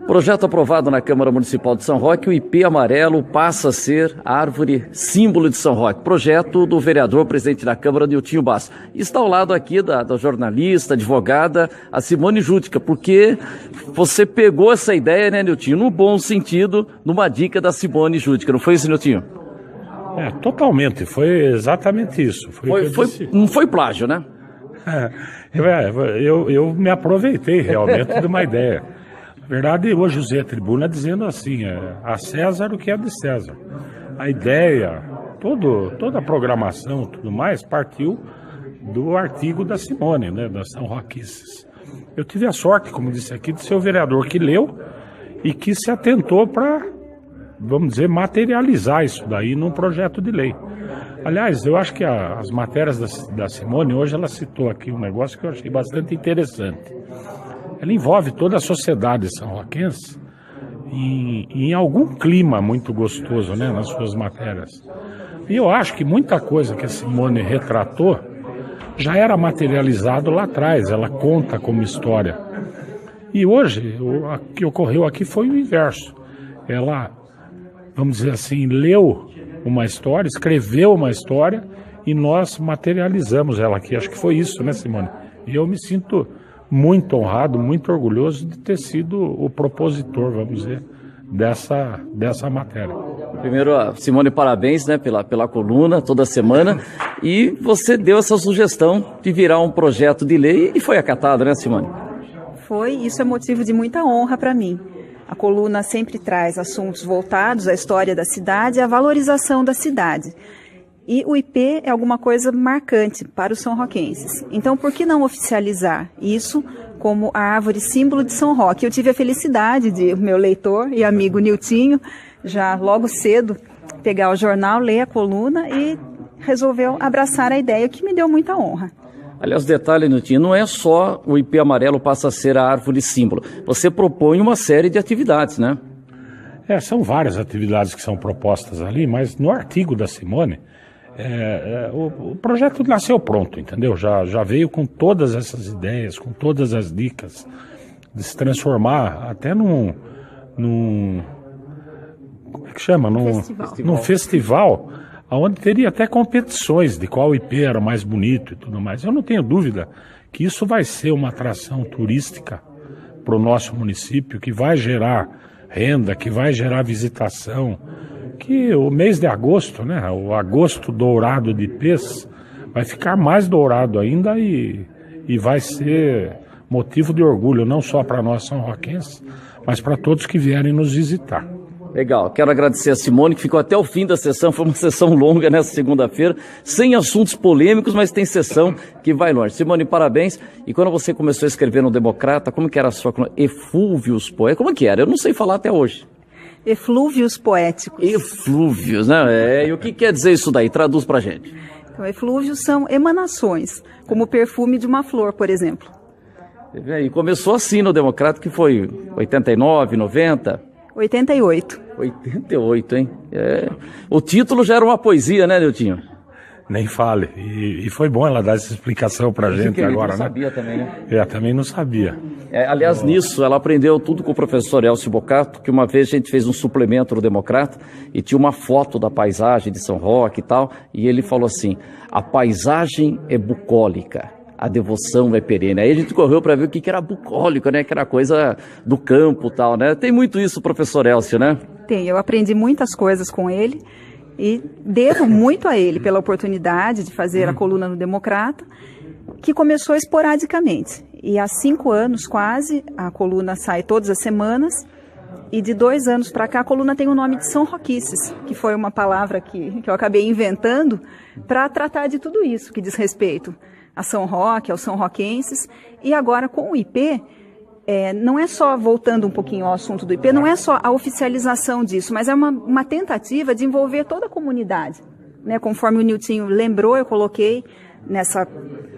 Projeto aprovado na Câmara Municipal de São Roque, o IP amarelo passa a ser a árvore símbolo de São Roque. Projeto do vereador, presidente da Câmara, Niltinho Basso. Está ao lado aqui da jornalista, advogada, a Simone Júdica, porque você pegou essa ideia, né, Niltinho, no bom sentido, numa dica da Simone Júdica. Não foi isso, Niltinho? Totalmente. Foi exatamente isso. Não foi plágio, né? Eu me aproveitei realmente de uma ideia. Na verdade, hoje usei a tribuna dizendo assim, a César o que é de César. A ideia, toda a programação, tudo mais, partiu do artigo da Simone, né, da São Roquices. Eu tive a sorte, como disse aqui, de ser o vereador que leu e que se atentou para, vamos dizer, materializar isso daí num projeto de lei. Aliás, eu acho que as matérias da Simone, hoje ela citou aqui um negócio que eu achei bastante interessante. Ela envolve toda a sociedade são-roquense em algum clima muito gostoso, né, nas suas matérias. E eu acho que muita coisa que a Simone retratou já era materializado lá atrás, ela conta como história. E hoje, o que ocorreu aqui foi o inverso. Ela, vamos dizer assim, leu uma história, escreveu uma história e nós materializamos ela aqui. Acho que foi isso, né, Simone? E eu me sinto muito honrado, muito orgulhoso de ter sido o propositor, vamos dizer, dessa matéria. Primeiro, Simone, parabéns, né, pela coluna toda semana. E você deu essa sugestão de virar um projeto de lei e foi acatado, né, Simone? Foi, isso é motivo de muita honra para mim. A coluna sempre traz assuntos voltados à história da cidade e à valorização da cidade. E o IP é alguma coisa marcante para os são-roquenses. Então, por que não oficializar isso como a árvore símbolo de São Roque? Eu tive a felicidade de o meu leitor e amigo Niltinho, já logo cedo, pegar o jornal, ler a coluna e resolveu abraçar a ideia, que me deu muita honra. Aliás, detalhe, Niltinho, não é só o IP amarelo passa a ser a árvore símbolo. Você propõe uma série de atividades, né? São várias atividades que são propostas ali, mas no artigo da Simone, o projeto nasceu pronto, entendeu? Já veio com todas essas ideias, com todas as dicas de se transformar até num como é que chama? Num festival, onde teria até competições de qual IP era mais bonito e tudo mais. Eu não tenho dúvida que isso vai ser uma atração turística para o nosso município, que vai gerar renda, que vai gerar visitação, que o mês de agosto, né, o agosto dourado de IPs, vai ficar mais dourado ainda e vai ser motivo de orgulho, não só para nós são-roquenses, mas para todos que vierem nos visitar. Legal, quero agradecer a Simone, que ficou até o fim da sessão, foi uma sessão longa nessa segunda-feira, sem assuntos polêmicos, mas tem sessão que vai longe. Simone, parabéns. E quando você começou a escrever no Democrata, como que era a sua coluna? Eflúvios poéticos, como que era? Eu não sei falar até hoje. Eflúvios poéticos. Eflúvios, né? E o que quer dizer isso daí? Traduz pra gente. Então, eflúvios são emanações, como o perfume de uma flor, por exemplo. E começou assim no Democrata, que foi 89, 90... 88. 88, hein? O título já era uma poesia, né, Niltinho? Nem fale. E foi bom ela dar essa explicação pra gente agora, né? Não sabia também, né? Também não sabia. Aliás, nisso, ela aprendeu tudo com o professor Elcio Bocato, que uma vez a gente fez um suplemento no Democrata e tinha uma foto da paisagem de São Roque e tal, e ele falou assim, a paisagem é bucólica, a devoção é perene. Aí a gente correu para ver o que era bucólico, né? Que era coisa do campo e tal, né? Tem muito isso, professor Elcio, né? Tem, eu aprendi muitas coisas com ele e devo muito a ele pela oportunidade de fazer a coluna no Democrata, que começou esporadicamente. E há 5 anos quase, a coluna sai todas as semanas, e de 2 anos para cá a coluna tem o nome de São Roquices, que foi uma palavra que eu acabei inventando para tratar de tudo isso que diz respeito a São Roque, aos são-roquenses. E agora com o IP, não é só, voltando um pouquinho ao assunto do IP, não é só a oficialização disso, mas é uma tentativa de envolver toda a comunidade, né? Conforme o Niltinho lembrou, eu coloquei nessa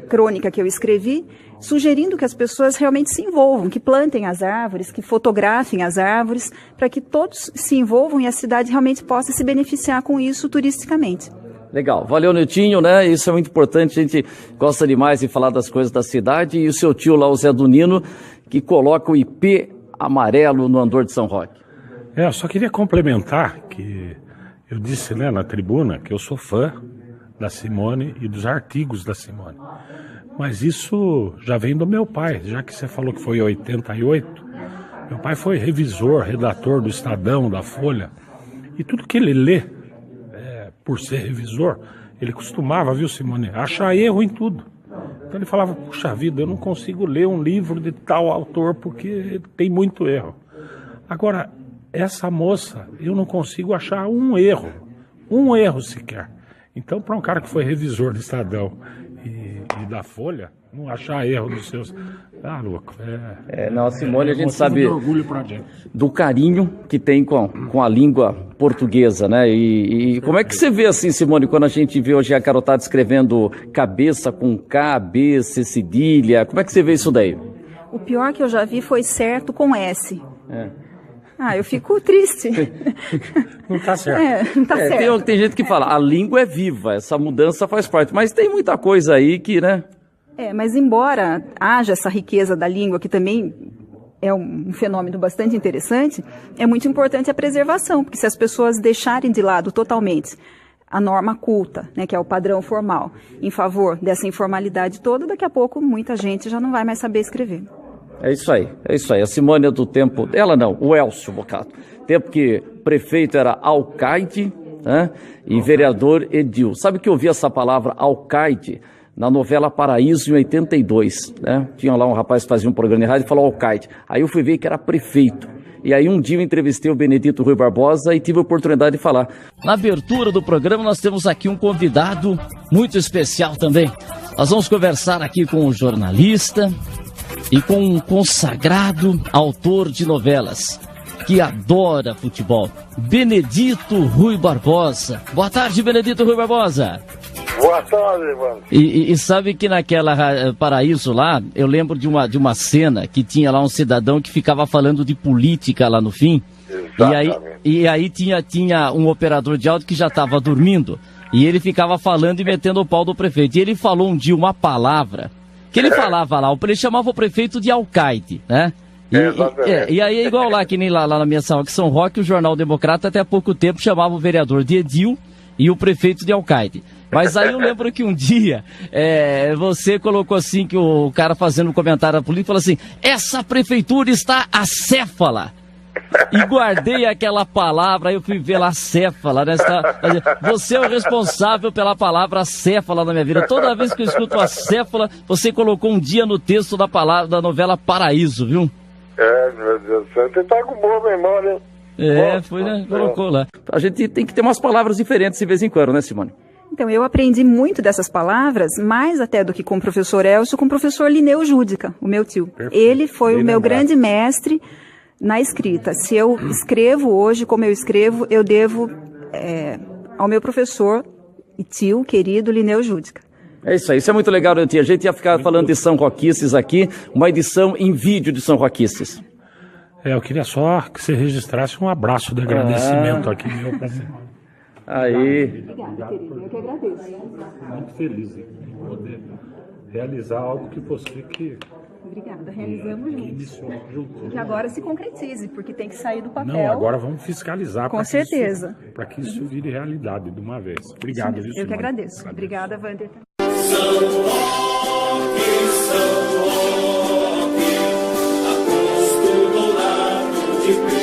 crônica que eu escrevi, sugerindo que as pessoas realmente se envolvam, que plantem as árvores, que fotografem as árvores, para que todos se envolvam e a cidade realmente possa se beneficiar com isso turisticamente. Legal, valeu, Niltinho, né? Isso é muito importante, a gente gosta demais de falar das coisas da cidade, e o seu tio lá, o Zé do Nino, que coloca o IP amarelo no andor de São Roque. Eu só queria complementar que eu disse, né, na tribuna que eu sou fã da Simone e dos artigos da Simone. Mas isso já vem do meu pai, já que você falou que foi em 88. Meu pai foi revisor, redator do Estadão, da Folha. E tudo que ele lê, por ser revisor, ele costumava, viu, Simone, achar erro em tudo. Então ele falava, puxa vida, eu não consigo ler um livro de tal autor porque tem muito erro. Agora, essa moça, eu não consigo achar um erro sequer. Então, para um cara que foi revisor do Estadão e da Folha, não achar erro dos seus... Ah, louco. Não, a Simone, a gente sabe de orgulho pra gente. do carinho que tem com a língua portuguesa, né? E como é que você vê assim, Simone, quando a gente vê hoje a garotada escrevendo cabeça com K, B, C cedilha, como é que você vê isso daí? O pior que eu já vi foi certo com S. Eu fico triste. Não tá certo. Não tá certo. Tem gente que fala, a língua é viva, essa mudança faz parte, mas tem muita coisa aí que, né? Mas embora haja essa riqueza da língua, que também é um fenômeno bastante interessante, é muito importante a preservação, porque se as pessoas deixarem de lado totalmente a norma culta, né, que é o padrão formal, em favor dessa informalidade toda, daqui a pouco muita gente já não vai mais saber escrever. É isso aí. A Simone é do tempo... Ela não, o Elcio Bocato. Tempo que prefeito era alcaide, né? E vereador edil. Sabe que eu ouvi essa palavra alcaide na novela Paraíso em 82, né? Tinha lá um rapaz que fazia um programa de rádio e falou alcaide. Aí eu fui ver que era prefeito. E aí um dia eu entrevistei o Benedito Rui Barbosa e tive a oportunidade de falar. Na abertura do programa nós temos aqui um convidado muito especial também. Nós vamos conversar aqui com um jornalista e com um consagrado autor de novelas que adora futebol, Benedito Rui Barbosa. Boa tarde, Benedito Rui Barbosa. Boa tarde, Ivan. E sabe que naquela Paraíso lá, eu lembro de uma cena que tinha lá um cidadão que ficava falando de política lá no fim. Exatamente. E aí tinha um operador de áudio que já estava dormindo e ele ficava falando e metendo o pau do prefeito. E ele falou um dia uma palavra que ele falava lá, ele chamava o prefeito de alcaide, né? E aí é igual lá, que nem lá na minha São Roque, o Jornal Democrata até há pouco tempo chamava o vereador de edil e o prefeito de alcaide. Mas aí eu lembro que um dia você colocou assim, que o cara fazendo um comentário político falou assim, essa prefeitura está acéfala. E guardei aquela palavra, aí eu fui ver lá acéfala, né? Você é o responsável pela palavra acéfala na minha vida. Toda vez que eu escuto acéfala, você colocou um dia no texto da novela Paraíso, viu? Meu Deus do céu, você tá com boa memória, hein? Foi, né? Colocou lá. A gente tem que ter umas palavras diferentes de vez em quando, né, Simone? Então, eu aprendi muito dessas palavras, mais até do que com o professor Elcio, com o professor Lineu Júdica, o meu tio. Perfeito. Ele foi o meu grande mestre na escrita. Se eu escrevo hoje como eu escrevo, eu devo ao meu professor e tio querido Lineu Júdica. É isso aí, isso é muito legal, né, tia? A gente ia ficar falando de São Roquices aqui, uma edição em vídeo de São Roquices. Eu queria só que você registrasse um abraço de agradecimento aqui meu pra você. Aí. Obrigada, querido. Eu que agradeço. Muito feliz em poder realizar algo que você que... Obrigada, realizamos juntos. Iniciou junto. Que agora se concretize, porque tem que sair do papel. Não, agora vamos fiscalizar. Com certeza. Para que isso vire realidade de uma vez. Obrigado, viu, Eu que agradeço. Obrigada, Wander. São Roque, São Roque, agosto dourado de